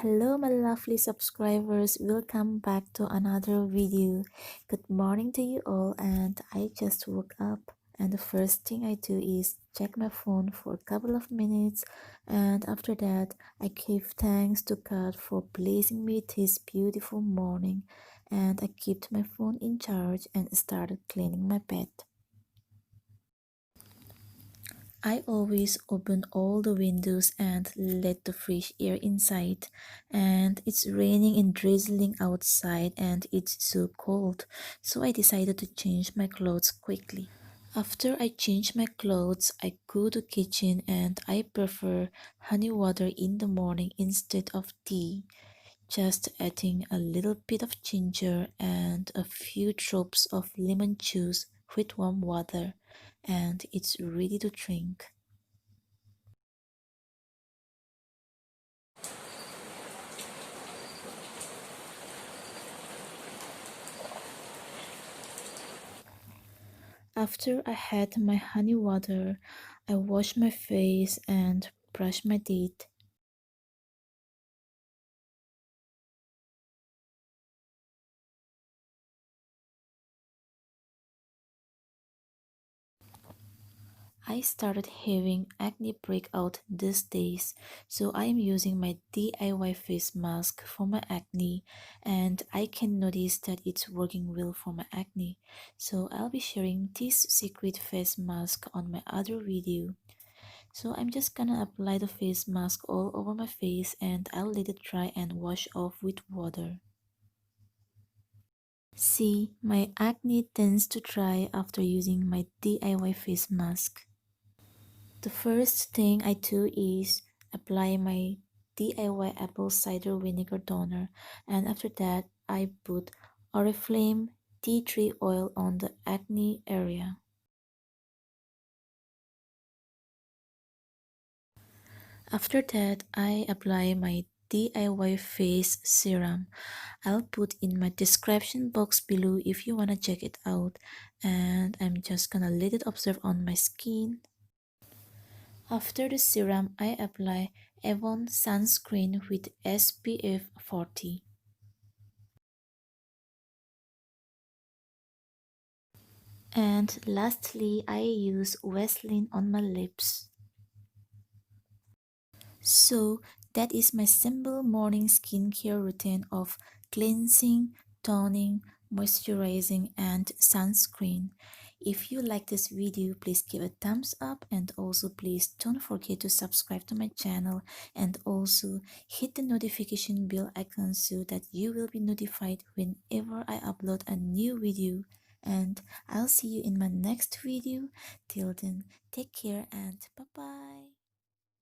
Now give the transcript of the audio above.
Hello, my lovely subscribers. Welcome back to another video. Good morning to you all. And I just woke up, and the first thing I do is check my phone for a couple of minutes. And after that, I give thanks to God for blessing me this beautiful morning. And I kept my phone in charge and started cleaning my bed. I always open all the windows and let the fresh air inside. And it's raining and drizzling outside and it's so cold. So I decided to change my clothes quickly. After I change my clothes, I go to kitchen and I prefer honey water in the morning instead of tea. Just adding a little bit of ginger and a few drops of lemon juice with warm water, and it's ready to drink. After I had my honey water, I wash my face and brush my teeth. I started having acne breakout these days, so I am using my DIY face mask for my acne, and I can notice that it's working well for my acne. So I'll be sharing this secret face mask on my other video. So I'm just gonna apply the face mask all over my face and I'll let it dry and wash off with water. See, my acne tends to dry after using my DIY face mask. The first thing I do is apply my DIY apple cider vinegar toner, and after that I put Oriflame tea tree oil on the acne area. After that I apply my DIY face serum. I'll put in my description box below if you wanna check it out, and I'm just gonna let it absorb on my skin. After the serum, I apply Avon sunscreen with SPF 40. And lastly, I use Vaseline on my lips. So that is my simple morning skincare routine of cleansing, toning, moisturizing and sunscreen. If you like this video, please give a thumbs up, and also please don't forget to subscribe to my channel and also hit the notification bell icon so that you will be notified whenever I upload a new video. And I'll see you in my next video. Till then, take care and bye bye.